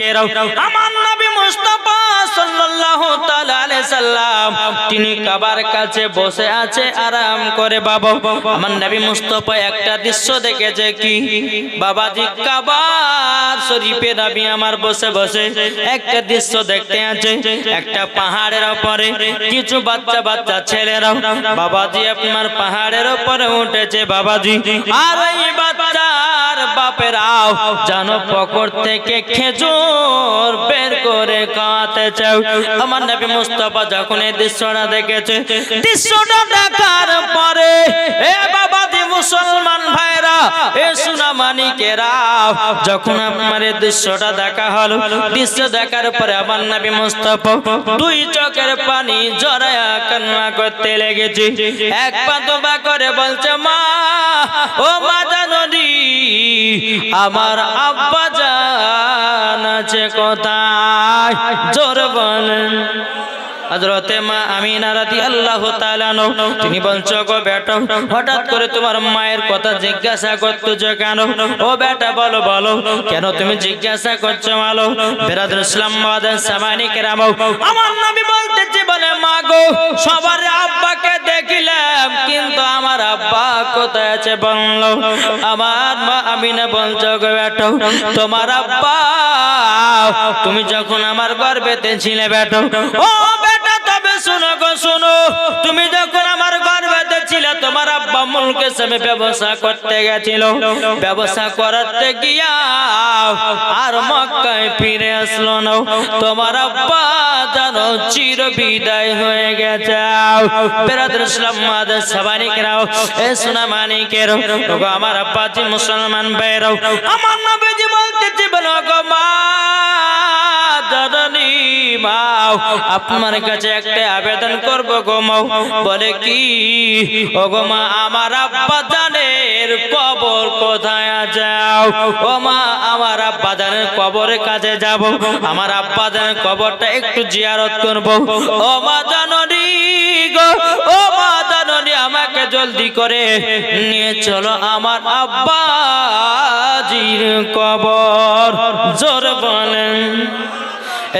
আমার নবী মুস্তাফা সাল্লাল্লাহু তাআলা আলাইহি সাল্লাম তিনি কাবার কাছে বসে আছে আরাম করে। বাবা আমার নবী মুস্তাফা একটা দৃশ্য দেখেছে কি বাবাজি, কাবা শরীফে নবী আমার বসে বসে একটা দৃশ্য দেখতে আছে। একটা পাহাড়ের উপরে কিছু বাচ্চা বাচ্চা ছেলেরা বাবাজি আপনার পাহাড়ের উপরে উঠেছে বাবাজি। আর এই বাচ্চার বাপেরাও জানো পকড় থেকে খেজুর বের করে খাওয়াতে চাও। আমার নবী মুস্তাফা যখন এই দৃশ্যটা দেখেছে, দৃশ্যটা দেখার পরে এ বাবাজি মুসলমান ভাইরা, এ সোনা মানিকেরা, যখন আপনার এই দৃশ্যটা দেখা হলো, দৃশ্য দেখার পরে আমার নবী মুস্তাফা দুই চোখের পানি জড়ায়া কান্না করতে লেগেছে। এক পা দুপা করে বলছে, মা ও মা জাননি আমার আব্বা জান আছে কোথায়, জোর বলেন। হযরতে মা আমিনা রাদিয়াল্লাহু তাআলা আনহা তিনি বলছো, গো বেটা হঠাৎ করে তোমার মায়ের কথা জিজ্ঞাসা করতেছো কেন? ও বেটা বলো বলো কেন তুমি জিজ্ঞাসা করছো? বলো। বিরাদর ইসলাম মাদান সামানি কেরাম, আমার নবী বলতেছে, বলে মা গো সবার আব্বাকে দেখিলাম কিন্তু আমার আব্বা কোথায় আছে বললো। আমার মা আমিনা বলছো, গো বেটা তোমার আব্বা তুমি যখন আমার গর্ভেতে ছিলে বেটা, ও বেটা তবে শুনো গো শুনো, তুমি যখন আমার গর্ভেতে ছিলে তোমার আব্বা মুলকে সামনে ব্যবসা করতে গেছিল, ব্যবসা করতে গিয়া আর মক্কায় ফিরে আসলো না। তোমার আব্বা জানো চির বিদায় হয়ে গেছে। বিরাদর ইসলাম মাদান সাবানি কেরাও, এ সোনা মানিকের আমার আব্বা জি মুসলমান ভাইরাও, আমার নবীজি বলতেছে, বলো গো মা জননী মা আপনার কাছে একটা আবেদন করব গো মা। বলে কি? ও গো মা আমার আব্বা জানের কবর কোথায় আছে? ও মা আমার আব্বা জানের কবরের কাছে যাব, আমার আব্বা জানের কবরটা একটু জিয়ারত করব। ও মা জননী গো, ও মা জননী আমাকে জলদি করে নিয়ে চলো আমার আব্বা জির কবর, জোর বলেন।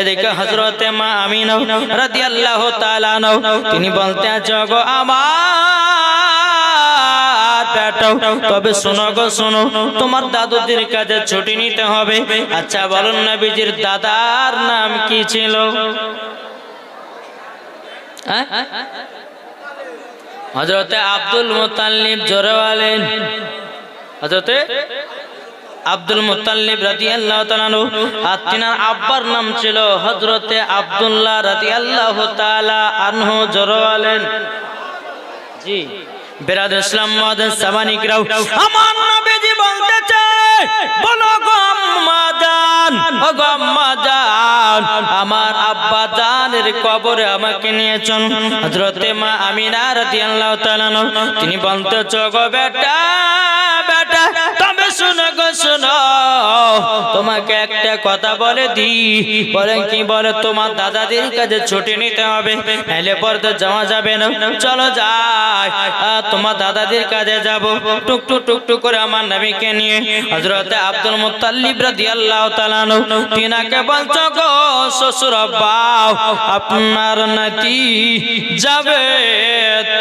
এদিকে হযরতে মা আমিনা রাদিয়াল্লাহু তাআলা আনহা তিনি বলতে আছে, গো আমার বেটা তবে শোনো গো শোনো, তোমার দাদুদের কাছে ছুটি নিতে হবে। আচ্ছা বলুন নবীজির দাদার নাম কি ছিল? হযরতে আব্দুল মুত্তালিব, জোরে বলেন। হযরতে আব্দুল মুত্তালিব রাদিয়াল্লাহু তাআলা আনহু, আর তিনার আব্বার নাম ছিল হযরতে আব্দুল্লাহ রাদিয়াল্লাহু তাআলা আনহু, জোরে বলেন। জি বিরাদর ইসলাম মাদান সামানি কেরাম, আমার নবীজি বলতেছে, বলো গো আম্মা জান, ও গো আম্মা জান আমার আব্বা জানের কবরে আমাকে নিয়ে চল। হযরতে মা আমিনা রাদিয়াল্লাহু তাআলা আনহা তিনি বলতেছে, গো বেটা বেটা তবে শুনো গো শুনো, তোমাকে একটা কথা বলে দি। বলেন কি? বলে তোমার দাদাদের কাছে ছুটি নিতে হবে, নাইলে পরে যাওয়া যাবে না। চলো যাই, তোমার দাদাদের কাছে যাব। টুকটুক টুকটুক করে আমার নবীকে নিয়ে হযরতে আব্দুল মুত্তালিব রাদিয়াল্লাহু তাআলা আনহু তিনাকে বলছো, গো শ্বশুর আব্বা আপনার নাতি যাবে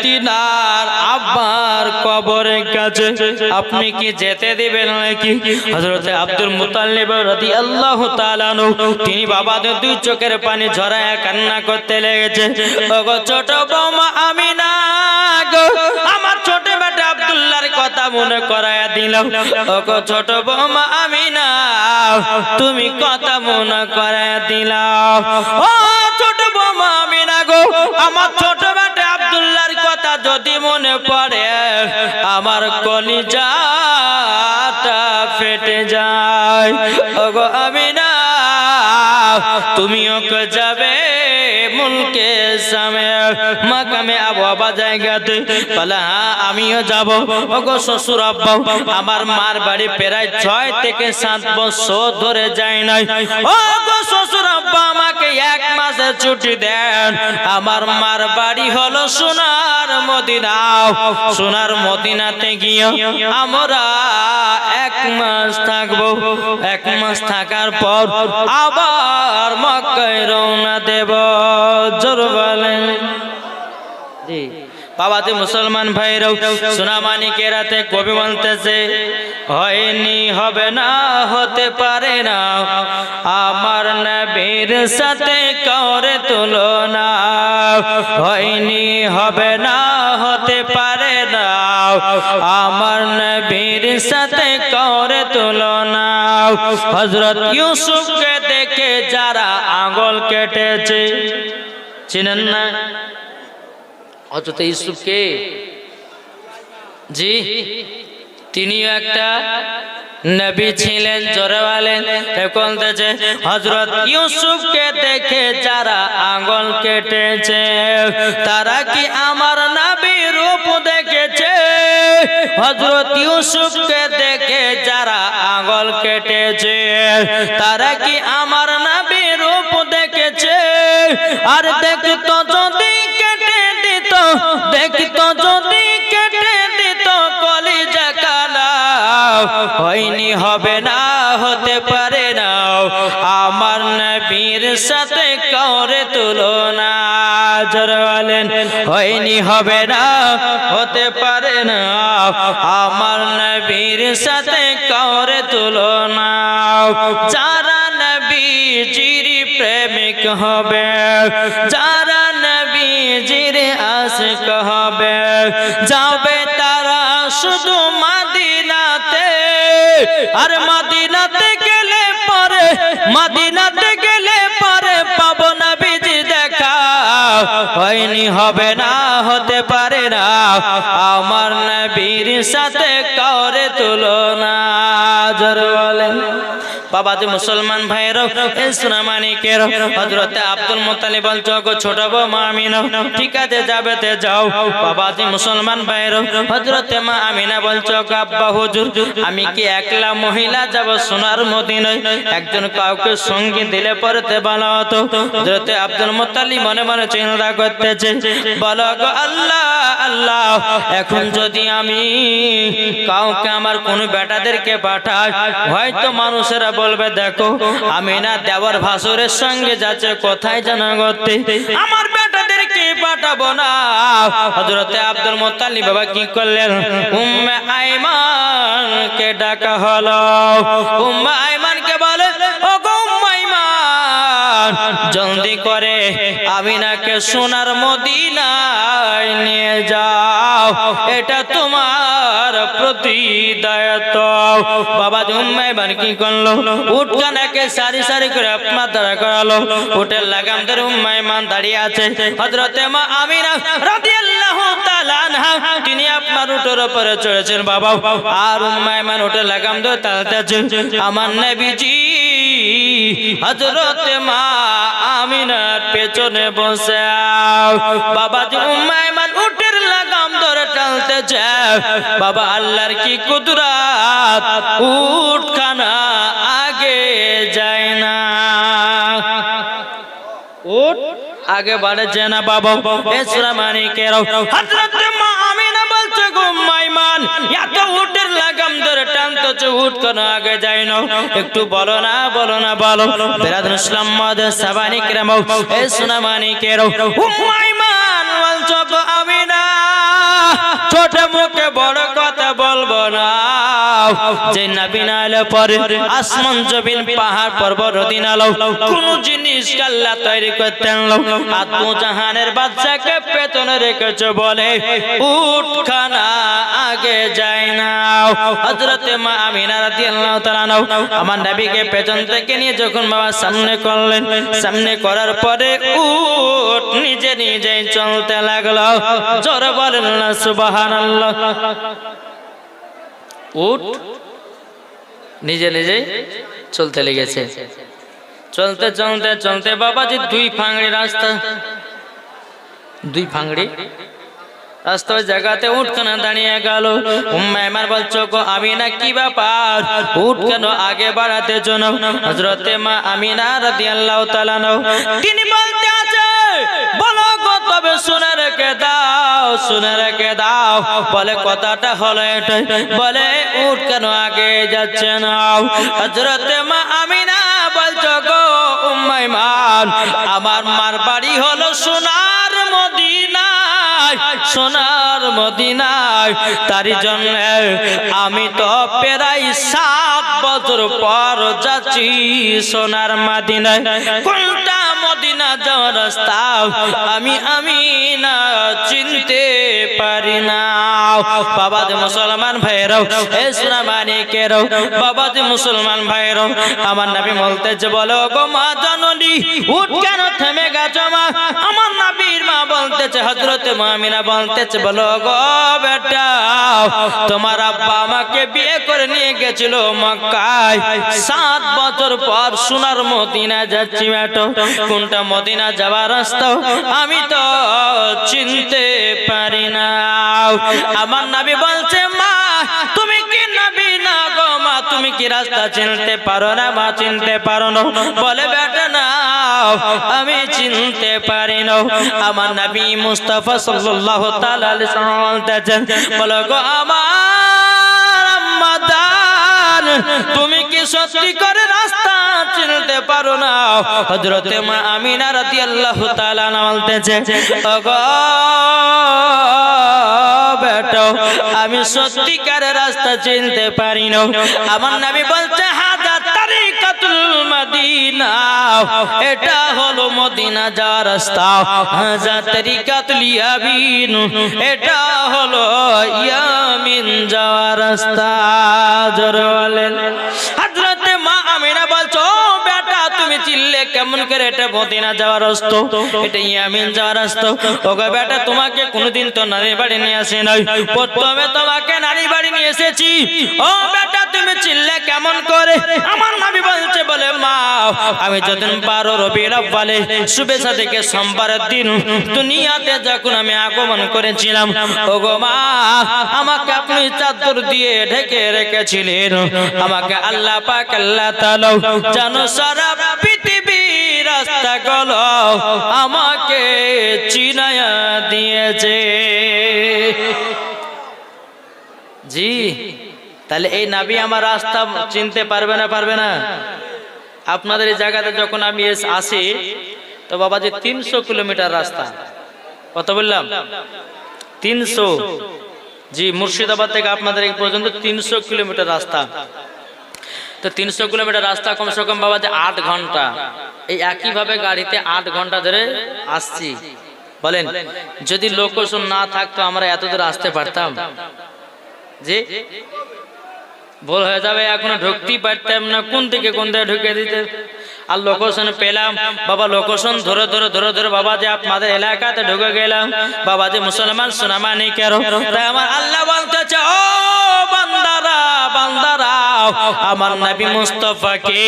তিনার আব্বার কবরের কাছে, আপনি কি যেতে দিবেন নাকি? হযরতে আব্দুল মুত্তালিব রাদিয়াল্লাহু তাআলা আনহু তিনি বাবাদের দুই চোখের পানি ঝরায়া কান্না করতে লেগেছে। ওগো ছোট বৌমা আমিনা গো, আমার ছোট বেটা আব্দুল্লাহর কথা মনে করায়া দিলাম। ওগো ছোট বৌমা আমিনা তুমি কথা মনে করায়া দিলাম। ও ছোট বৌমা আমিনা গো, আমার ছোট বেটা আব্দুল্লাহর কথা যদি মনে পড়ে আমার কলিজাটা ফেটে যায়। ওগো আমিনা তুমিও কে যাবে মুলকে সামে মাকামে আবু আবা জায়গাতে? বলে হ্যাঁ আমিও যাব। ওগো শ্বশুর আব্বা, আমার মার বাড়ি প্রায় 6 থেকে 7 বছর ধরে যায় নাই। ওগো শ্বশুর আব্বা, আমাকে 1 মাসের ছুটি দেন। আমার মার বাড়ি হলো সোনার মদিনা। সোনার মদিনাতে গিয়ে আমরা 1 মাস থাকবো। 1 মাস থাকার পর আবার মক্কায় রওনা দেব। জোর বলেন জি। বাবাতে মুসলমান ভাইরাও সোনামানিকের রাতে কবি বলতেছে, হয়নি হবে না হতে পারে না আমার নবীর সাথে করে তুলনা। হয়নি হবে না হতে পারে না আমার নবীর সাথে করে তুলনা। হযরত ইউসুফকে দেখে যারা আঙ্গুল কেটেছে, চিনেন না হযরত ইউসুফকে? জি, তিনিও একটা নবী ছিলেন। জোরে বলেন। বলতেছে হযরত ইউসুফকে দেখে যারা আঙ্গুল কেটেছে তারা কি আমার নবীর রূপ দেখেছে? হযরত ইউসুফকে দেখে যারা আঙ্গুল কেটেছে তারা কি আমার নবীর রূপ দেখেছে? আর দেখতো যদি কেটে দিত, দেখতো যদি কেটে দিত কলিজা কানা। হয়নি হবে না হতে পারে না আমার নবীর সাথে করে তুলনা। জোরে বলেন। হয়নি হবে না হতে পারে না আমার নবীর সাথে করে তুলনা। যারা নবীজির প্রেমিক হবে, যারা নবীজির আশিক হবে, যাবে তারা শুধু মদিনাতে। আর মদিনাতে গেলে পরে, মদিনাতে গেলে পরে পাবো নবীজি দেখা। হয়নি হবে না হতে পারে না আমার নবীর সাথে করে তুলনা। জোরে বলেন। বাবাজি মুসলমান ভাইয়েরাও এই সোনামানিকের হযরতে আব্দুল মুত্তালিব বলছো, গো ছোট বৌমা আমিনা ঠিক আছে যাবে তে যাও। বাবাজি মুসলমান ভাইয়েরাও হযরতে মা আমিনা বলছো, আব্বা হুজুর আমি কি একলা মহিলা যাব সোনার মদিনায়? একজন কাউকে সঙ্গী দিলে পড়তে ভালো হতো। হযরতে আব্দুল মুত্তালিব মনে মনে চিন্তা করতেছে, বলো গো আল্লাহ আল্লাহ, এখন যদি আমি কাউকে আমার কোন বেটাদেরকে পাঠাই, হয়তো মানুষেরা বলবে দেখো আমিনা দেওয়ার ভাসুরের সঙ্গে যাচ্ছে, কোথায় জানা করতে, আমার বেটাদেরকে পাঠাবো না। হযরতে আব্দুল মুত্তালিব বাবা কি করলেন, উম্মে আইমানকে ডাকা হলো। উম্মে আইমানকে বলে, ও গো উম্মে আইমান, জলদি করে আমিনাকে সোনার মদিনায় নিয়ে যাও, এটা তোমার প্রতি দায়িত্ব। বাবা উম্মে আইমান কি করলো, উটখানাকে সারি সারি করে আপনার দাঁড়া করালো। উটের লাগাম ধরে উম্মে আইমান দাঁড়িয়ে আছে। হযরতে মা আমিনা রাদিয়াল্লাহু তাআলা আনহা তিনি আপনার উটের উপরে চড়েছেন বাবা। আর উম্মে আইমান উটের লাগাম ধরে টানতেছে, আমার নবীজি হযরতে মা আমিনার পেছনে বসে। বাবা উম্মে আইমান উটের লাগাম ধরে টানতেছে। বাবা আল্লাহর কি কুদরত, উটখানা আগে যায় না, উট আগে বাড়ছে না বাবা। এ সোনামানিকের হযরতে মা আমিনা বলছে, গো উম্মে আইমান এত উটের লাগাম ধরে টানতেছে, উট কেন আগে যায় না, একটু বলো না বলো না বলো। বিরাদর ইসলাম মাদের সাবানি কেরাম এ সোনামানিকের উম্মে আইমান বলছো, গো আমিনা ছোট মুখে বড় কথা বলবো না। যে নবী না এলে পরে আসমান জমিন পাহাড় পর্বত নদী নালা কোন জিনিস আল্লাহ তৈরি করতেন না। আদম জাহানের বাচ্চাকে পেছনে রেখেছে বলে উটখানা আগে যায় না। হযরতে মা আমিনা রাদিয়াল্লাহু তাআলা আমার নবীকে পেছন থেকে নিয়ে যখন বাবা সামনে করলেন, সামনে করার পরে উট নিজে নিজেই চলতে লাগলো। জোরে বলেন না সুবহানাল্লাহ। উট নিজে নিজে চলতে লেগেছে। চলতে চলতে চলতে বাবাজি দুই ফাংড়ি রাস্তা, দুই ফাংড়ি রাস্তা জায়গাতে উঠ কেন দাঁড়িয়ে গেল। উম্মে আমার বলছো গো আমিনা কি ব্যাপার, উঠ কেন আগে বাড়াতে জন্য? হযরতে মা আমিনা রাদিয়াল্লাহু তাআলা তিনি বলতে আছে বলো গো তবে শুনে রেখে দাও, শুনে রেখে দাও। বলে কথাটা হলো এটাই, বলে উঠ কেন আগে যাচ্ছে না? হযরতে মা আমিনা বলছো গো উম্মে মান আমার মার বাড়ি হলো সোনার মদিনায়, সোনার মদিনায়। তারই জন্য আমি তো প্রায় 7 বছর পর যাচ্ছি সোনার মদিনায়। কোনটা মদিনা যাওয়ার রাস্তা আমি না চিনতে পারি না। বাবা যে মুসলমান ভাইরাও, এ সোনা মানিকেরাও, বাবা যে মুসলমান ভাইরাও, আমার নবী বলতেছে বলো গো মা জননী উঠ কেন থেমে গেছো মা? আমার নবীর মা বলতেছে হযরতে মা আমিনা বলতেছে বলো গো বেটা তোমার আব্বা আমাকে বিয়ে করে নিয়ে গেছিল মক্কায়, 7 বছর পর সোনার মদিনা যাচ্ছি বেটা। কোনটা মদিনা যাওয়ার রাস্তা আমি তো চিনতে পারি না। আমার নবী বলছে মা তুমি কি নবী না গো মা, তুমি কি রাস্তা চিনতে পারো না মা? চিনতে পারো না? বলে বেটা না আমি চিনতে পারি না। আমার নবী মুস্তাফা সাল্লাল্লাহু তাআলা আলাইহি সাল্লাম বলতেছেন বলো গো আমার আম্মা জান তুমি কি সত্যি করে রাস্তা চিনতে পারো না? হযরতে মা আমিনা রাদিয়াল্লাহু তাআলা বলতেছে ওগো বেটা আমি সত্যিকার রাস্তা চিনতে পারি না। আমার নবী বলছে হাজা তারিকাতুল মদিনা, এটা হলো মদিনা যাওয়ার রাস্তা। হাজা তারিকাতুল ইয়ামিন, এটা হলো ইয়ামিন যাওয়ার রাস্তা। জোরে বলেন। হযরতে মা আমিনা বলছো বেটা তুমি চিনলে কেমন করে এটা মদিনা যাওয়ার রাস্তা, এটা ইয়ামিন যাওয়ার রাস্তা? ওগো বেটা তোমাকে কোনদিন তো নারী বাড়ি নিয়ে আসে নাই, প্রথমে তোমাকে নারী বাড়ি নিয়ে এসেছি। ও বেটা তুমি চিনলে কেমন করে? আমার নবী বলছে বলে মা আমি যখন 12 রবিউল আউয়ালে শুভেচ্ছা থেকে সোমবারের দিন দুনিয়াতে যখন আমি আগমন করেছিলাম ওগো মা আমাকে আপনি চাদর দিয়ে ঢেকে রেখেছিলেন। আমাকে আল্লাহ পাক আল্লাহ তাআলা জানো সারা পৃথিবীর রাস্তাগুলো আমাকে চিনায়া দিয়েছে। জি তাহলে এই নবী আমার রাস্তা চিনতে পারবে না? পারবে না? আপনাদের এই জায়গাতে যখন আমি আসি তো বাবাজি 300 কিলোমিটার রাস্তা। কত বললাম? 300। জি মুর্শিদাবাদ থেকে আপনাদের এই পর্যন্ত 300 কিলোমিটার রাস্তা। তো 300 কিলোমিটার রাস্তা কমসে কম বাবাজি 8 ঘন্টা। এই একই ভাবে গাড়িতে 8 ঘন্টা ধরে আসছি। বলেন যদি লোকেশন না থাকতো আমরা এত দূর আসতে পারতাম? জি ভুল হয়ে যাবে, এখনো ঢুকতেই পারতাম না, কোন থেকে কোন দিকে ঢুকে দিতে। আর লোকেশন পেলাম বাবা, লোকেশন ধরে ধরে ধরে ধরে বাবা যে আপনাদের এলাকাতে ঢুকে গেলাম। বাবা যে মুসলমান সোনামানি কেরো, তাই আমার আল্লাহ বলতেছে ও বান্দারা বান্দারা আমার নবী মুস্তাফাকে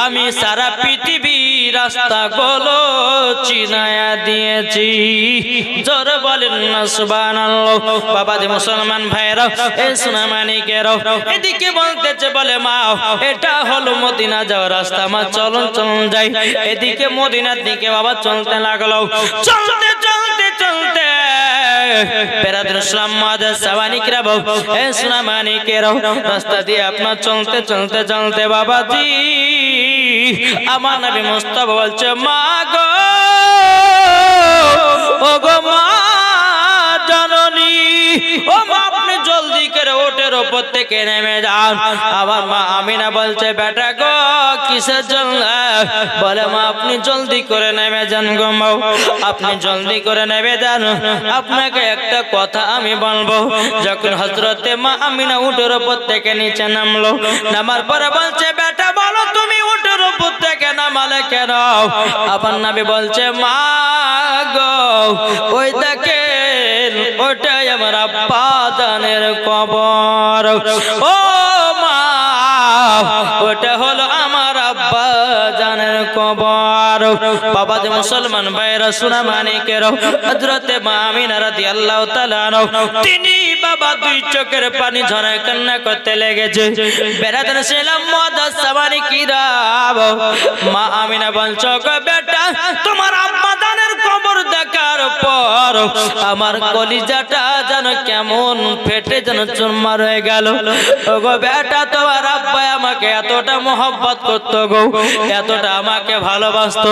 আমি সারা পৃথিবী রাস্তাগুলো চিনায়া দিয়েছি। জোরে বলেন না সুবহানাল্লাহ। বাবা যে মুসলমান ভাইরা এ সোনামানি কেরো, এদিকে বলতেছে বলে মা এটা হলো মদিনা যাওয়ার রাস্তা, মা চলুন চলুন যাই। এদিকে মদিনার দিকে বাবা চলতে লাগলো। চলতে চলতে চলতে বেরাদুল ইসলাম মাদার সাওয়ানিকরা বাবু এ সোনামানিকেরা রাস্তা দিয়ে আপনার চলতে চলতে চলতে বাবাজি আমার নবী মুস্তাফা বলছে মা গো ও গো মা জননী, ও মা আপনি জলদি করে ওটের উপর থেকে নেমে যান। আমার মা আমিনা বলছে বেটা গো কিসের জন্য? বলে মা আপনি জলদি করে নেমে যান গো মা, আপনি জলদি করে নেমে যান। আপনাকে একটা কথা আমি বলবো। যখন হযরতে মা আমিনা উটের উপর থেকে নিচে নামলো, নামার পরে বলছে বেটা বলো তুমি উটের উপর থেকে নামালে কেন? আমার নবী বলছে মা গো ওই দেখেন ওটাই আমার আব্বা জানের কবর। ও মা ওটা হলো আমার আব্বা জানের কবর। বাবা যে মুসলমান ভাইরা সোনা মানিকের হযরতে মা আমিনা রাদিয়াল্লাহু তাআলা তিনি বাবা দুই চোখের পানি ঝরায় কান্না করতে লেগেছে। বেরাদার ছিলাম মুআদ্দাসাবানি কিরাম, মা আমিনা বলছো গো বেটা তোমার আব্বা দানের কবর দেখার পর আমার কলিজাটা যেন কেমন ফেটে যেন চুরমার হয়ে গেল। ওগো বেটা তোমার আব্বা আমাকে এতটা মহব্বত করতো গো, এতটা আমাকে ভালোবাসতো।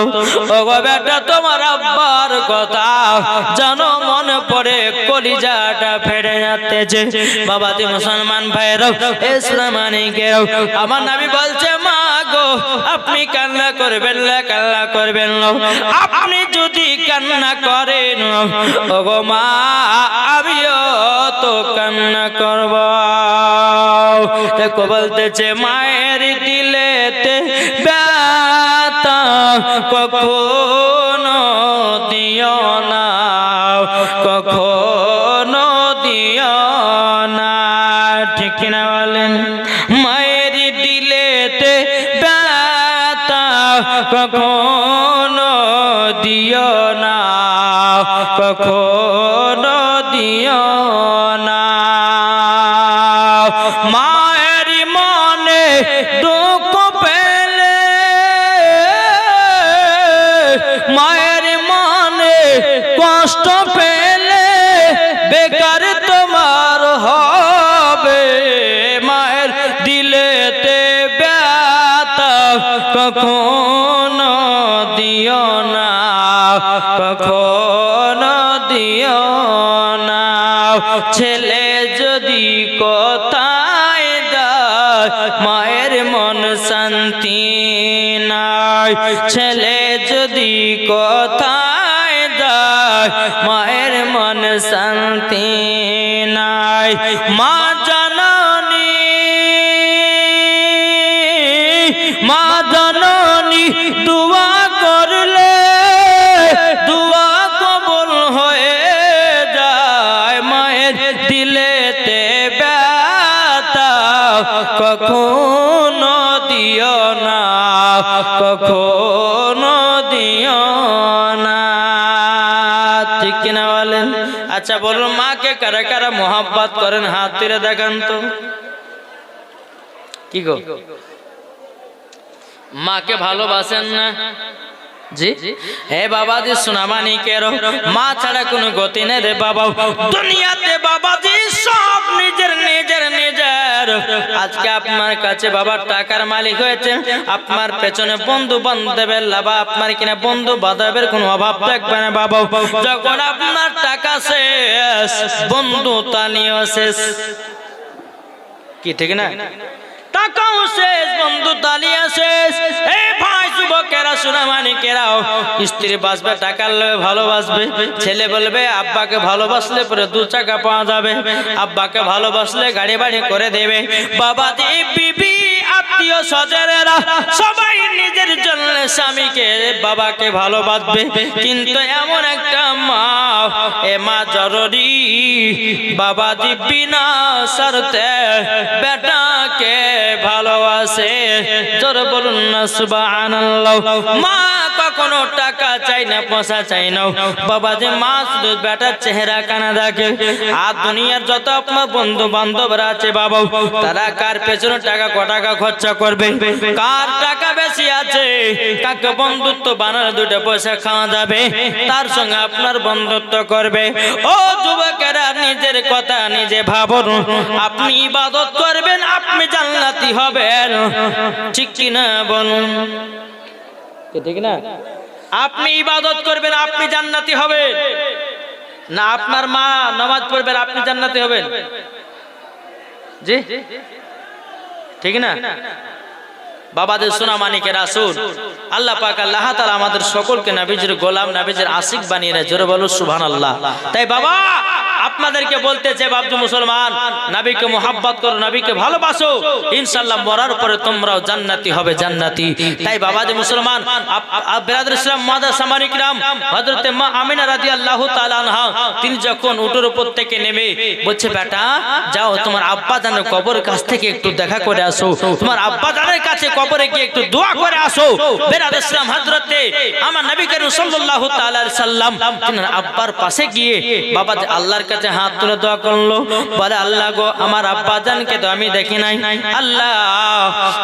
ওগো বেটা তোমার আব্বার কথা যেন মনে পড়ে কলিজাটা ফেটে যাচ্ছে। বাবাজি মুসলমান ভাইরা ইসলামানিকেও আমার নবী বলছে মা গো আপনি কান্না করবেন না, কান্না করবেন না। আপনি যদি কান্না করেন ওগো মা আমিও তো কান্না করব। দেখো বলতেছে মায়ের দিলেতে ব্যথা কখনো দিও না, কখনো দিও না। ঠিক না বলেন? মায়ের দিলেতে ব্যথা কখনো দিও না, কখনো দিও না। মায়ের মনে দুঃখ পেলে, মায়ের মনে কষ্ট পেলে বেকার তোমার হবে। মায়ের দিলেতে ব্যথা কখনো দিও না, কখনো দিও না। ছেলে যদি কোথায় যায় মায়ের মন শান্তি নাই, ছেলে যদি কোথায় যায় মায়ের মন শান্তি নাই। মা জননী, মা জননী দুয়া করলে দুয়া কবুল হয়ে যায়। মায়ের দিলেতে ব্যথা কখনো দিও না, কখনো দিও না। ঠিক কিনা বলেন? আচ্ছা বলুন মাকে কারা কারা মোহাব্বত করেন হাত তুলে দেখান তো। কি গো মাকে ভালোবাসেন না? জি হে বাবাজি সোনামানিকের মা ছাড়া কোনো গতি নেই রে বাবা দুনিয়াতে। বাবাজি সব নিজের নিজের নিজের। আজকে আপনার কাছে বাবা টাকার মালিক হয়েছে, আপনার পেছনে বন্ধু বান্ধবের লাভা, আপনার কিনা বন্ধু বান্ধবের কোনো অভাব থাকবে না বাবা। যখন আপনার টাকা শেষ বন্ধু তানিও শেষ। কি ঠিক না? টাকাও শেষ বন্ধু তালিয়া শেষ। এই ভাই যুবকেরা সোনামানিকেরাও স্ত্রী বাঁচবে টাকার লোভে ভালোবাসবে। ছেলে বলবে আব্বাকে ভালোবাসলে পরে দু চাকা পাওয়া যাবে, আব্বাকে ভালোবাসলে গাড়ি বাড়ি করে দেবে। বাবাজি বিবি আত্মীয় স্বজনেরা সবাই নিজের জন্য স্বামীকে বাবাকে ভালোবাসবে, কিন্তু এমন একটা মা এ মা জরুরি বাবাজি বিনা শর্তে বেটাকে ভালোবাসে। জোর বলুন না সুবহানাল্লাহ। মা কখনো টাকা চাই না, পয়সা চাই না বাবাজি। মা শুধু বেটার চেহারা কানা দেখে। আর দুনিয়ার যত আপনার বন্ধু বান্ধবরা আছে বাবা তারা কার পেছনে টাকা ক টাকা খরচা করবে, কার টাকা বেশি আছে, কাকে বন্ধুত্ব বানালে দুটো পয়সা খাওয়া যাবে তার সঙ্গে আপনার বন্ধুত্ব করবে। ও যুবকেরা নিজের কথা নিজে ভাবুন। আপনি ইবাদত করবেন আপনি জান্নাতি হবেন, ঠিক কি না বলুন? ঠিক না? আপনি ইবাদত করবেন আপনি জান্নাতি হবেন না আপনার মা নামাজ পড়বেন আপনি জান্নাতি হবেন? জি ঠিক না? বাবাদের সোনামানিকের রাসূল আল্লাহ পাক আল্লাহ তাআলা আমাদের সকলকে নবীজির গোলাম নবীজির আশিক বানিয়ে জোরে বলো সুবহানাল্লাহ। তাই বাবা আপনাদেরকে বলতেছে বাবজু মুসলমান, নবীকে মোহাব্বত করো, নবীকে ভালোবাসো, ইনশাআল্লাহ মরার পরে তোমরাও জান্নাতি হবে, জান্নাতি। তাই বাবাজি মুসলমান, বিরাদর ইসলাম মাদার সামানি কিরাম, হযরতে মা আমিনা রাদিয়াল্লাহু তাআলা আনহা, তিনি যখন উটের উপর থেকে নেমে বলছে, বেটা যাও তোমার আব্বা জানের কবরের কাছ থেকে একটু দেখা করে আসো, তোমার আব্বা জানের কাছে কবরে গিয়ে একটু দোয়া করে আসো। বিরাদর ইসলাম হযরতে আমার নবী করিম সাল্লাল্লাহু তাআলা আলাইহি সাল্লাম তিনার আব্বার পাশে গিয়ে বাবা আল্লাহর কাছে হাত তুলে দোয়া করলো, বলে আল্লাহ গো আমার আব্বা জানকে তো আমি দেখি নাই, আল্লাহ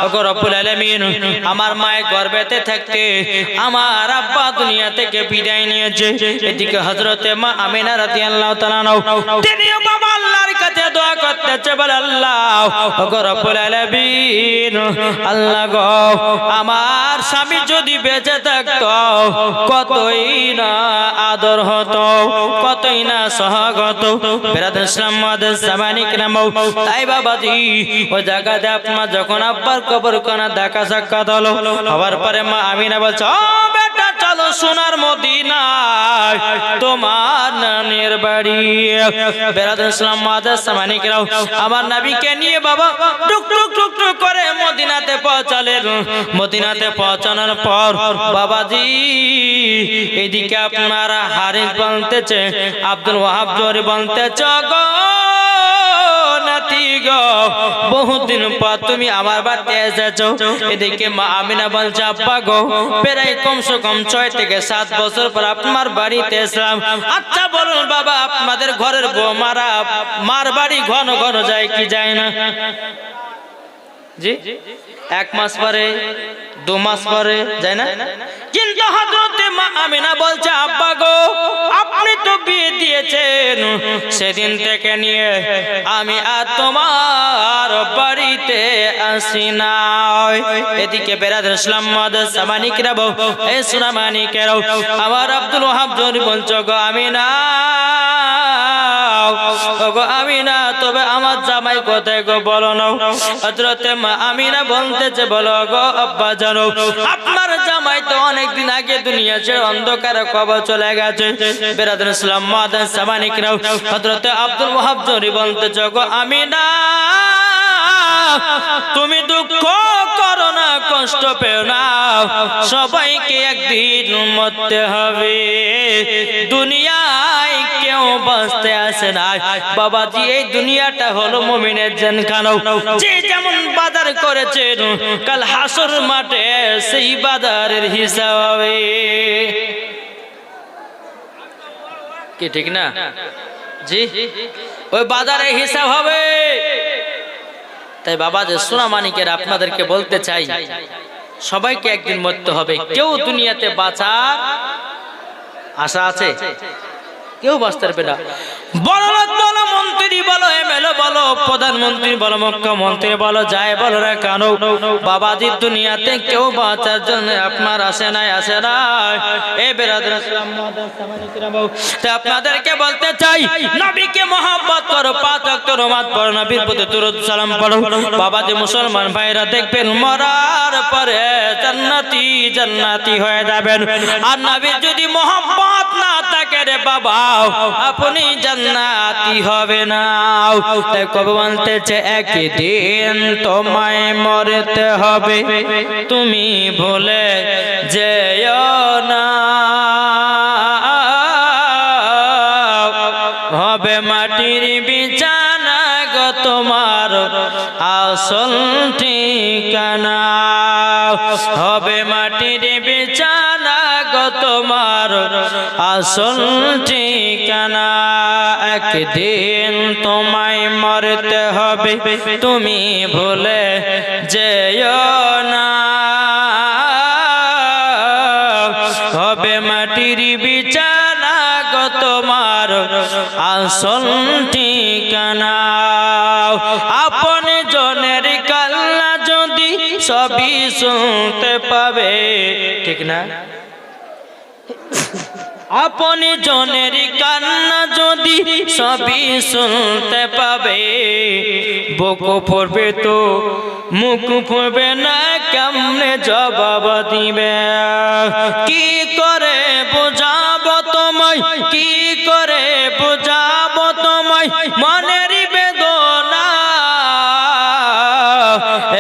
ওগো রব্বুল আলামিন, আমার মায়ের গর্ভেতে থাকতে আমার আব্বা দুনিয়া থেকে বিদায় নিয়েছে। এদিকে হযরতে মা আমিনা রাদিয়াল্লাহু তাআলা তিনিও বাবা আল্লাহর কাছে দোয়া করতেছে, বলে আল্লাহ ওগো রব্বুল আলামিন, আল্লাহ গো আমার স্বামী যদি বেঁচে থাকতো কতই না আদর হতো, কতই না সোহাগ হতো। বিরাদর ইসলাম মাদার সামানি কিরাম, তাই বাবাজি ওই জায়গাতে আপনার যখন আব্বার কবর কোনা দেখা সাক্ষাৎ হলো, হওয়ার পরে মা আমিনা বলছে, ও বেটা চলো সোনার মদিনায় তোমার নানির বাড়ি। বিরাদর ইসলাম মাদার সামানি কিরাম আমার নবীকে নিয়ে বাবা টুক টুক টুক টুক করে মদিনাতে পৌঁছালেন। মদিনাতে পৌঁছানোর পর বাবাজি এদিকে আপনারা হারিস বলতেছে, আব্দুল ওয়াহাব জোহরি বলতেছে, গো নাতি গো বহুদিন পর তুমি আমার বাড়িতে এসেছো। এদিকে মা আমিনা বলছে, আব্বা গো প্রায় কমসে কম 6 থেকে 7 বছর পর আপনার বাড়িতে এসলাম। আচ্ছা বলুন বাবা, আপনাদের ঘরের বৌমারা মার বাড়ি ঘন ঘন যায় কি যায় না? জি 1 মাস পরে 2 মাস পরে যায় না? কিন্তু হযরতে মা আমিনা বলছে, আব্বা গো আপনি তো বিয়ে দিয়েছেন, সেদিন থেকে নিয়ে আমি আর তোমার বাড়িতে আসি না। এদিকে বিরাদর ইসলাম মাদার সামানি কিরাম, এই সুনামানি কেরাও আমার আব্দুল ওয়াহাব জোহরি বলছে, গো আমিনা, গো আমিনা তবে আমার জামাই কোথায় গো বলো না? হযরতে মা আমিনা বলতেছে, বলো গো আব্বা জানো আপনার জামাই তো অনেক দিন আগে দুনিয়া ছেড়ে অন্ধকারে কবর চলে গেছে। বিরাদর ইসলাম মাদার সামানি কিরাম হযরতে আব্দুল ওয়াহাব জোহরি বলতেছে, গো আমিনা তুমি দুঃখ করো না, কষ্ট পেও না, সবাইকে একদিন মরতে হবে, দুনিয়ায় কেউ বাঁচতে আসে না বাবাজি। এই দুনিয়াটা হলো মুমিনের জানখানা, যে যেমন বাজার করেছেন কাল হাসর মাঠে সেই বাজারের হিসাব হবে কি, ঠিক না? জি ওই বাজারে হিসাব হবে। তাই বাবা যে সোনা মানিকের আপনাদেরকে বলতে চাই, সবাইকে একদিন মরতে হবে, কেউ দুনিয়াতে বাঁচার আশা আছে? কেউ বাঁচতে পারবে না। বড়লোক বলো, মন্ত্রী বলো, এমএলএ বলো, প্রধানমন্ত্রী বলো, মুখ্যমন্ত্রী বলো, যাই বলো না কেন বাবাজি দুনিয়াতে কেউ বাঁচার জন্য আপনার আসে নাই, আসে নাই। এই বিরাদর ইসলাম মাদার সামানি কিরাম, তাই আপনাদেরকে বলতে চাই, নবীকে মহব্বত করো, 5 ওয়াক্ত নামাজ পড়ো, নবীর প্রতি দরুদ সালাম পড়ো। বাবাজি মুসলমান ভাইরা দেখবেন মরার পরে জান্নাতি জান্নাতি হয়ে যাবেন। আর নবীর যদি মহব্বত না থাকে রে বাবা, আপনি জান্নাতি হবে না। তাই কবি বলতেছে, একদিন তোমায় মরতে হবে, তুমি ভুলে যেও না, হবে মাটির বিছানা গো তোমার আসল ঠিকানা, হবে মাটির বিছানা গো তোমার আসল ঠিকানা। একদিন তোমায় মরতে হবে, তুমি ভুলে যেও না, হবে মাটির বিছানা গো তোমার আসল ঠিকানা। আপন জনের কান্না যদি সবই শুনতে পাবে, ঠিক না? আপন জনের কান্না যদি সবই শুনতে পাবে, বুক ফুরবে তো মুখ ফুরবে না, কেমনে জবাব দিবে? কি করে বোঝাবো তোমায়, কি করে বোঝাবো তোমায়, মনের বেদনা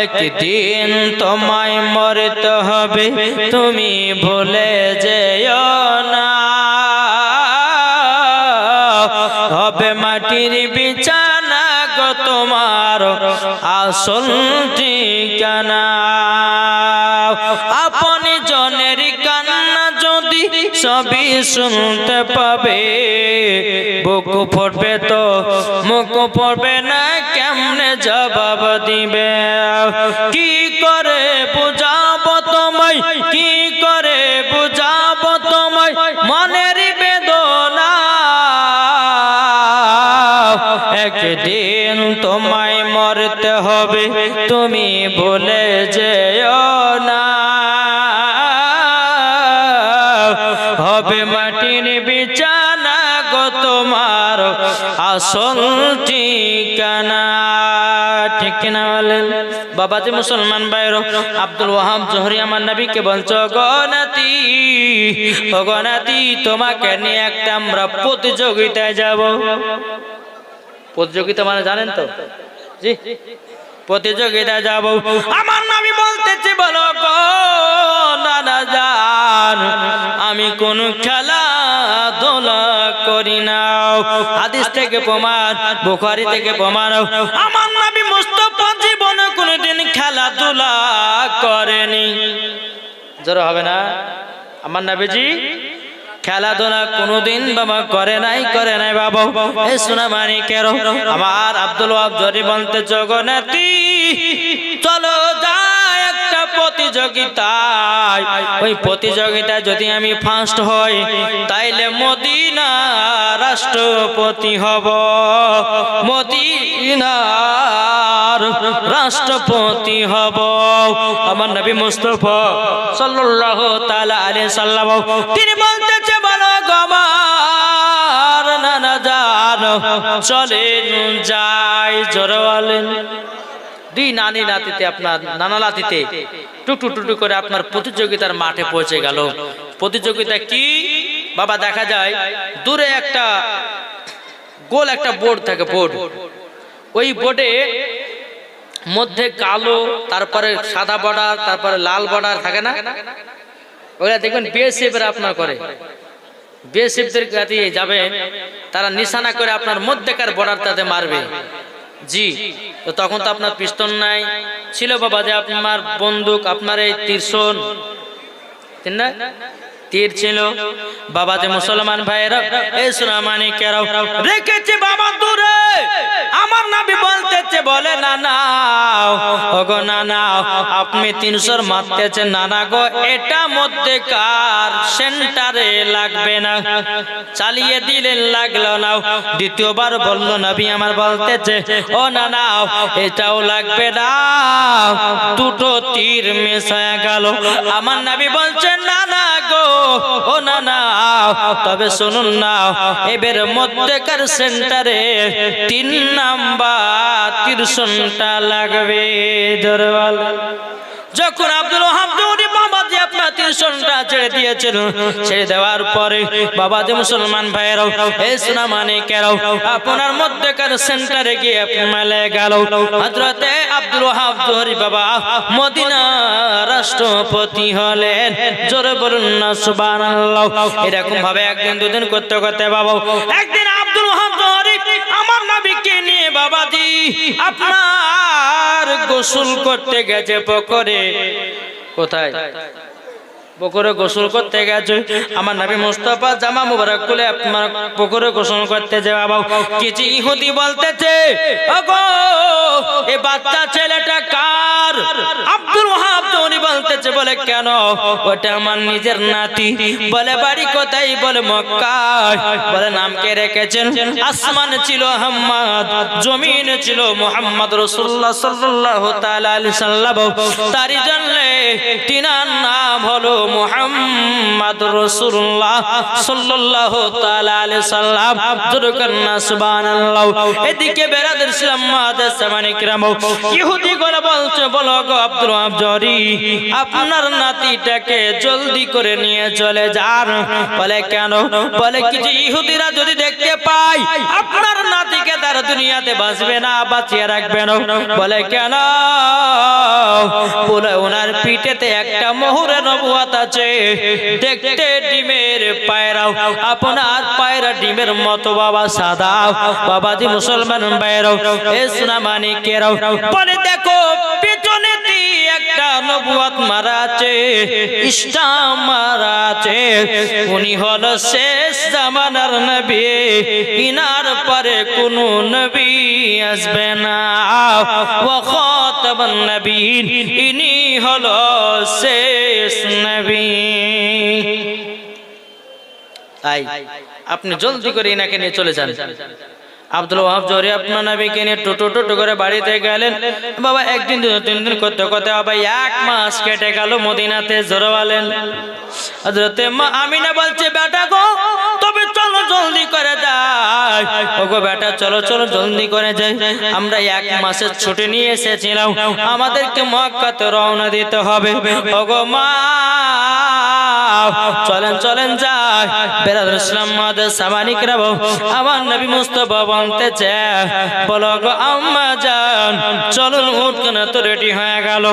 একদিন তোমায় মরতে হবে তুমি ভুলে যেও না হবে মাটির বিছানা গো তোমার আসল ঠিকানা আপনি জনের কান্না যদি সবই শুনতে পাবে বুক ফুটবে তো মুখ পড়বে না কেমনে জবাব দিবে কি করে বুঝাবো তোমায় কি করে বুঝাবো তোমায় মনের বেদনা একদিন তোমায় মরতে হবে তুমি ভুলে যেও না হবে মাটির বিছানা গো তোমার আসল ঠিকানা ঠিক না বলেন বাবাজি মুসলমান ভাইরা আব্দুল ওয়াহাব জোহরি আমার নবীকে বলছো গনাতি ও গনাতি তোমাকে নিয়ে একটা আমরা প্রতিযোগিতায় যাব প্রতিযোগিতা মানে জানেন তো জি প্রতিযোগিতা যাব আমার নবী বলতেছে বলো গো দাদা জান আমি কোন খেলা দোলা করি না হাদিস থেকে প্রমাণ বুখারী থেকে প্রমাণ আমার নবী মুস্তাফা জীবনে কোনদিন খেলাধুলা করেনি জোরে হবে না আমার নবীজি খেলাধুলা কোনদিন বাবা করে নাই বাবা এ সোনা মানিকেরো আমার আব্দুল ওয়াহাব জোহরি বলতে জগন্নাথী চলো যাই একটা প্রতিযোগিতায় ওই প্রতিযোগিতায় যদি আমি ফার্স্ট হই তাইলে মদিনা রাষ্ট্রপতি হব মদিনার রাষ্ট্রপতি হব আমার নবী মুস্তাফা সাল্লাল্লাহু তাআলা আলাইহি সাল্লাম তিনি বলতেছে বলো গমার নানা জানো চলেন যাই জোরে বলেন দুই নানি নাতিতে আপনার নানা নাতিতে টুটু টুটু করে আপনার প্রতিযোগিতার মাঠে পৌঁছে গেল প্রতিযোগিতা কি বাবা দেখা যায় দূরে একটা গোল একটা বোর্ড থাকে বোর্ড ওই বোর্ডে মধ্যে কালো তারপরে সাদা বর্ডার তারপরে লাল বর্ডার থাকে না ওরা দেখবেন বিএসএফ আপনার করে বিএসএফদের কাছে যাবে তারা নিশানা করে আপনার মধ্যেকার বর্ডারটাতে মারবে জি তো তখন তো আপনার পিস্তল নাই ছিল বাবা যে আপনার বন্দুক আপনার এই তীরশন না তীর ছিল বাবা যে মুসলমান ভাইরা এই সোনা মানিকেরা রেখেছে বাবা দূরে আমার নবী বলতেছে বলে না নাও ওগো না নাও আপনি 300 মারতেছেন না না গো এটা মধ্যেকার সেন্টারে লাগবে না চালিয়ে দিলেন লাগলো না দ্বিতীয়বার বলল নবী আমার বলতেছে ও না নাও এটাও লাগবে না দুটো তীর মেশায়া গেল আমার নবী বলছেন না না গো ও না না তবে শুনুন না এবের মধ্যেকার সেন্টারে 3 নাম্বার তীরশনটা লাগবে জোরওয়াল যখন আব্দুল ওয়াহাব জোহরি বাবাজি আপনার তীরশনটা ছেড়ে দিয়েছিল ছেড়ে দেওয়ার পরে বাবাজি মুসলমান ভাইরা এই সোনা মানিকেরা আপনার মধ্যেকার সেন্টারে গিয়ে মেলে গেল হযরতে আব্দুল ওয়াহাব জোহরি বাবা মদিনা রাষ্ট্রপতি হলেন জোরে বলুন না সুবহানাল্লাহ এরকম ভাবে একদিন দুদিন করতে করতে বাবা একদিন আব্দুল ওয়াহাব জোহরি আমার নবীকে নিয়ে বাবাজি আপনার গোসল করতে গেছে পুকুরে কোথায় পুকুরে গোসল করতে গেছে আমার নবী মুস্তাফা জামা মুবারক খুলে আপনার পুকুরে গোসল করতে যাওয়া বাবা কিছু ইহুদি বলতেছে ওগো এই বাচ্চা ছেলেটা কার আব্দুল ওয়াহাব জোহরি বলতেছে বলে কেন ওটা আমার নিজের নাতি বলে বাড়ি কোথায় বলে মক্কায় বলে নাম কে রেখেছেন আসমান ছিল আহমদ জমিন ছিল মুহাম্মদ রাসূলুল্লাহ সাল্লাল্লাহু তাআলা আলাইহি সাল্লাম তারই জন্য তিনার নাম হলো মুহাম্মাদুর রাসূলুল্লাহ সাল্লাল্লাহু তাআলা আলাইহি সাল্লাম। যুরকান্না সুবহানাল্লাহ। এদিকে বেরাদের ইসলাম মাদের সামানে কিরাম, ইহুদি করে বলছে, বলো গো আব্দুল ওয়াহাব জরি, আপনার নাতিটাকে জলদি করে নিয়ে চলে যান। বলে কেন? বলে কিছু ইহুদিরা যদি দেখতে পায় আপনার নাতিকে তার দুনিয়াতে বাঁচবে না, বাঁচিয়ে রাখবে না। বলে কেন? বলে ওনার পিঠেতে একটা মোহরে নবুয়ত আছে, দেখতে ডিমের পায়রাও, আপনার পায়রা ডিমের মতো বাবা সাদা। বাবাজি মুসলমান বাইরাও, এ সোনা মানিকেরাও, বলে দেখো পিছনে একটা নবুয়ত মারা আছে, ইসলাম মারা আছে। উনি হলো শেষ জামানার নবী, ইনার পরে কোন নবী আসবে না। ওয়া খাতাবান নবীন, ইনি হলো শেষ নবী। তাই আপনি জলদি করে ইনাকে নিয়ে চলে যান। আব্দুল ওয়াহাব জরি আপনার নবীকে নিয়ে টোটো করে বাড়িতে গেলেন। বাবা একদিন 2-3 দিন করতে করতে বাবা 1 মাস কেটে গেল মদিনাতে। জোরওয়ালেন হযরতে মা আমিনা বলছে, বেটা গো তবে চলো জলদি করে যাই। ওগো বেটা চলো চলো জলদি করে যাই, আমরা 1 মাসের ছুটি নিয়ে এসেছিলাম, আমাদেরকে মক্কাতে রওনা দিতে হবে। ওগো মা চলেন চলেন যাই। বেরাদর ইসলাম মাদের সামানিকরা আমার নবী মুস্তাফা বলতেছে, বলো গো আম্মা জান চলুন, উঠ কেন তো রেডি হয়ে গেল।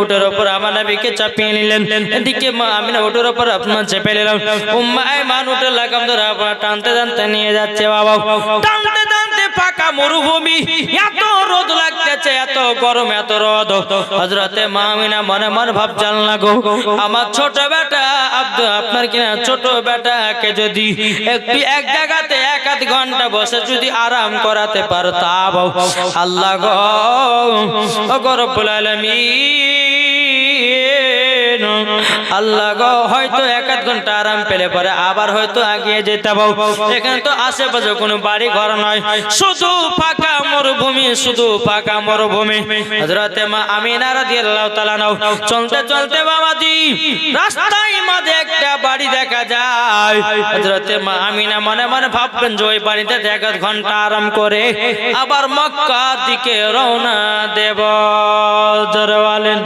উটের উপর আমার নবীকে চাপিয়ে নিলেন। এদিকে মা আমিনা উটের উপর আপনার চেপে নিলেন। উম্মা আইমান উটের লাগাম ধরে আপনার টানতে টানতে নিয়ে যাচ্ছে। বাবা টানতে টানতে ফাঁকা মরুভূমি, এত রোদ লাগতেছে, এত গরম, এত রোদ। হযরতে মা আমিনা মনে মনে ভাবছেন, লাগো আমার ছোট বেটা আপনার কিনা ছোট বেটাকে যদি একটু এক জায়গাতে 1-8 ঘন্টা বসে যদি আরাম করাতে পারতাম। আল্লাহ গো রব্বুল আলামিন, আল্লাহ গো হয়তো 1-8 ঘন্টা আরাম পেলে পরে আবার হয়তো আগিয়ে যেতাম। এখানে তো আশেপাশে কোনো বাড়ি ঘর নয়, শুধু ফাঁকা মরুভূমি, শুধু ফাঁকা মরুভূমি। হযরতে মা আমিনা রাদিয়াল্লাহু তাআলা চলতে চলতে বাবাজি রাস্তায় মাঝে একটা বাড়ি দেখা যায়। হযরতে মা আমিনা মনে মনে ভাববেন যে ওই বাড়িতে 1 ঘন্টা আরাম করে আবার মক্কার দিকে রওনা দেব। জোরওয়ালেন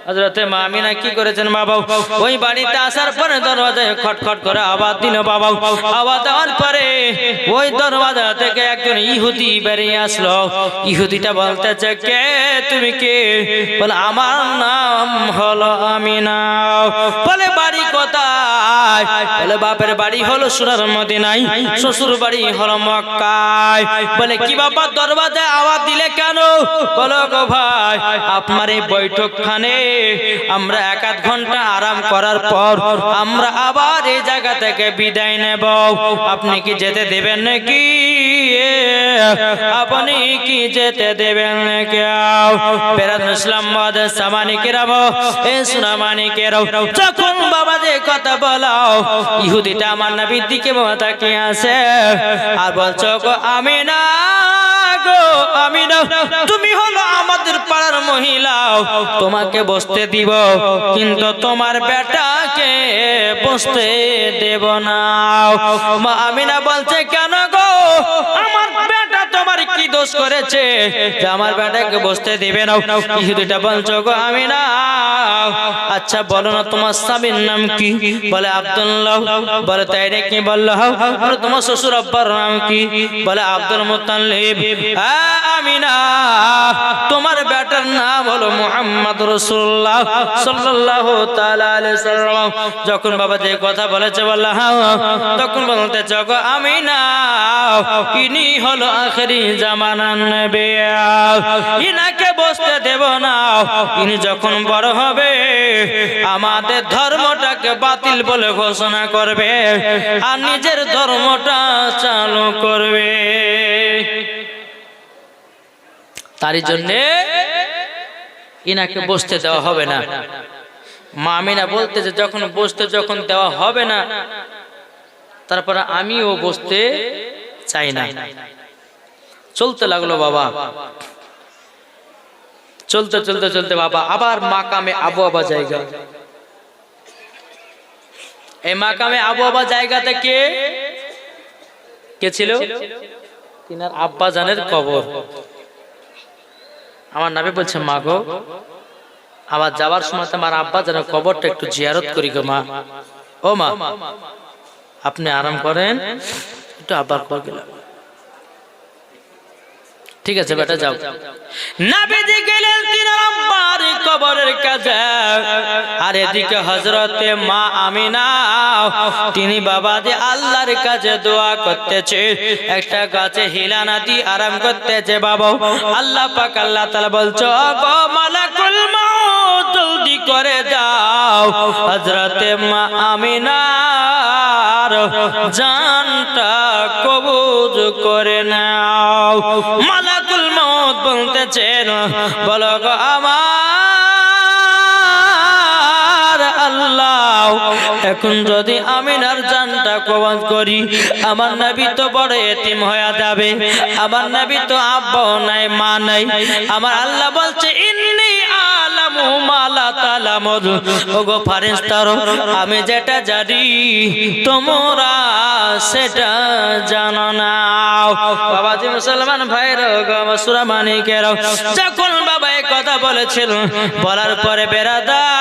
হযরতে মা আমিনা কি করেছেন বাবা, ওই বাড়িতে আসার পরে দরওয়াজায় খটখট করে আওয়াজ দিল। বাবা আওয়াজ দেওয়ার পরে ওই দরওয়াজা থেকে একজন ইহুদি বেরিয়ে আসলো। ইহুদিটা বলতেছে, কে তুমি কে? বলে আমার নাম হলো আমিনা। বলে বাড়ি কোথায়? বলে বাপের বাড়ি হলো সোনার মদিনায়, শ্বশুর বাড়ি হলো মক্কায়। বলে কি বাবা দরওয়াজায় আওয়াজ দিলে কেন? বলো গো ভাই আপনার এই বৈঠকখানে আমরা 1-8 ঘন্টা আরাম করার পর আমরা আবার এই জায়গা থেকে বিদায় নেব, আপনি কি যেতে দেবেন নাকি? আপনি কি যেতে দেবেন নাকি? বেরাদর ইসলাম মাদের সামানিকেরা, এ সোনা মানিকেরা, যখন বাবা যে কথা বলো ইহুদিটা আমার নবীর দিকে তাকিয়ে আছে আর বলছো গো আমিনা, গো আমিনা তুমি হলো আমাদের পাড়ার মহিলা, তোমাকে বসতে দিব কিন্তু তোমার বেটাকে বসতে দেব না। মা আমিনা বলছে, কেন গো আমার বেটা তোমার কি দোষ করেছে যে আমার বেটাকে বসতে দিবে না? ইহুদিটা বলছো গো আমিনা, আচ্ছা বলো না তোমার স্বামীর নাম কি? বলে আব্দুল্লাহ। বলে তাই নাকি? বললো বলে তোমার শ্বশুর আব্বার নাম কি? বলে আব্দুল মুত্তালিব। আমিনা তোমার বেটার নাম হলো মুহাম্মদ রাসূলুল্লাহ সাল্লাল্লাহু তাআলা আলাইহি সাল্লাম। যখন বাবা যে কথা বলেছে বললা তখন বলতে গো আমিনা ইনি হলো আখেরি জামানার নবী, ইনাকে বসতে দেব না। ইনি যখন বড় হবে আমাদের ধর্মটাকে বাতিল বলে ঘোষণা করবে আর নিজের ধর্মটা চালু করবে। তারই জন্য ইনাকে বসতে দেওয়া হবে না। মা আমিনা বলতেছে যখন বসতে যখন দেওয়া হবে না তারপরে আমিও বসতে চাই না। চলতে লাগলো বাবা, চলতে চলতে চলতে বাবা আবার মাকামে আবু আবা জায়গা এই মাকামে আবু বাবা জায়গাতে কে ছিল? তিনার আব্বা জানের কবর। আমার নবী বলছে, মা গো, আবার যাওয়ার সময় আমার আব্বা জানের কবরটা একটু জিয়ারত করি গো মা। ও মা, আপনি আরাম করেন, একটু আবার করে গেলাম। ঠিক আছে বেটা, যাও। নবীজি গেলেন তিনার আব্বার কবরের কাছে, আর এদিকে হযরতে মা আমিনা তিনি বাবাজি আল্লাহর কাছে দোয়া করতেছে, একটা গাছে হিলানা দিয়ে আরাম করতেছে। বাবা আল্লাহ পাক আল্লাহ তাআলা বলছো, গো মালাকুল মউত জলদি করে যাও, হযরতে মা আমিনার জানটা কবজ করে নাও। মালাকুল মউত বলতেছেন, বলো গো আমার আল্লাহ, এখন যদি আমিনার জানটা কবজ করি, আমার নবী তো বড় এতিম হয়ে যাবে, আমার নবী তো আব্বাও নাই মা নাই। আমার আল্লাহ বলছে, ইন্নী আলামু মা লা তালামুন, ওগো ফেরেশতারা, আমি যেটা জানি তোমরা সেটা জানো না। বাবাজি মুসলমান ভাইরা, সূরা মানিকের যখন বাবা এই কথা বলেছিল, বলার পরে বেরাদার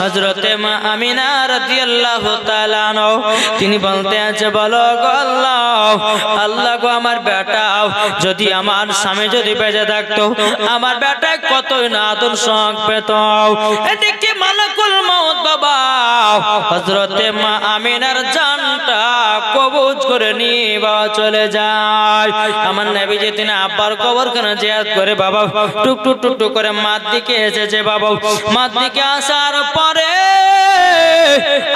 হযরতে মা আমিনা রাদিয়াল্লাহু তাআলা তিনি বলতে আছে, বলো গো আল্লাহ, আল্লাহ গো আমার বেটা যদি আমার স্বামী যদি বেঁচে থাকতো, আমার বেটা কত না আদর শোক পেত। এদিকে মালাকুল মউত বাবা হযরতে মা আমিনার জানটা কবজ করে নিয়ে বাবা চলে যায়। আমার নবী যে তিনি আব্বার কবরখানা জিয়ারত করে বাবা টুক টুক টুক টুক করে মার দিকে এসেছে। বাবা মার দিকে আসার পরে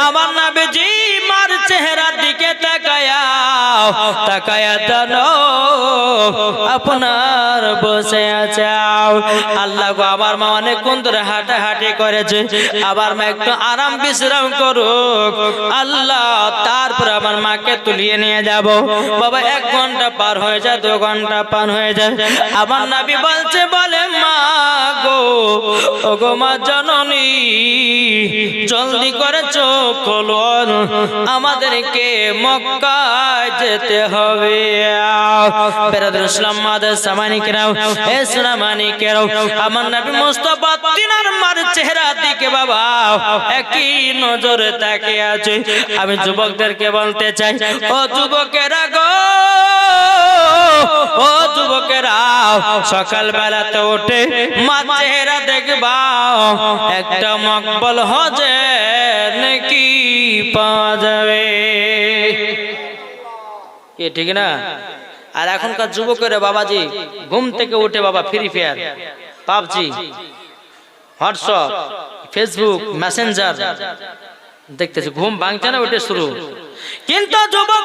আমার নবীজি মার চেহারার দিকে তাকায়া জানো আপনার বসে আছে। আল্লাহ গো, আমার মা অনেকক্ষণ ধরে হাঁটাহাঁটি করেছে, আবার মা একটু আরাম বিশ্রাম করুক। আল্লাহ তারপর আমার মাকে তুলিয়ে নিয়ে যাব। বাবা 1 ঘন্টা পার হয়ে যায়, 2 ঘন্টা পার হয়ে যায়। আমার নবী বলছে, বলে মা গো, ও গো মা জননী, জলদি করে চোখ খোলো, আমাদেরকে মক্কায় যেতে হবে। বেরাদর ইসলাম মাদের সামানিকেরাও, এ সোনামানিকেরাও, আমার নবী মুস্তাফা তিনার মার চেহারার দিকে বাবা একই নজরে তাকিয়ে আছে। আমি যুবকদেরকে বলতে চাই, ও যুবকেরা গো, ও যুবকেরা, সকাল বেলাতে উঠে মা চেহারা দেখবা, একটা মকবুল হজের নেকি পাওয়া যাবে। কি ঠিক না? আর এখনকার যুবকেরা বাবাজি ঘুম থেকে উঠে বাবা free fire, PUBG, WhatsApp, Facebook, Messenger দেখতেছে, ঘুম ভাঙছে না ওটা শুরু। কিন্তু যুবক,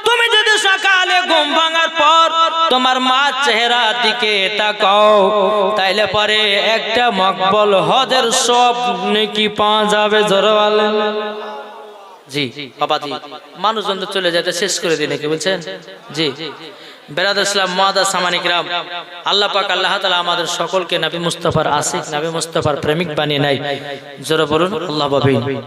তুমি যদি সকালে ঘুম ভাঙার পর তোমার মা চেহারার দিকে তাকাও, তাইলে পরে একটা মকবুল হজের সব নেকি পাওয়া যাবে। জোরে বলেন। জি বাবাজি, মানুষজন তো চলে যেতে শেষ করে দিই নাকি বলছেন? জি বেরাদর ইসলাম মুআদ্দাস সামানিকরাম, আল্লাহ পাক আল্লাহ তাআলা আমাদের সকলকে নবী মুস্তাফার আশিক, নবী মুস্তাফার প্রেমিক বানিয়ে নেয়। জোরে বলুন আল্লাহুম্মা আমিন।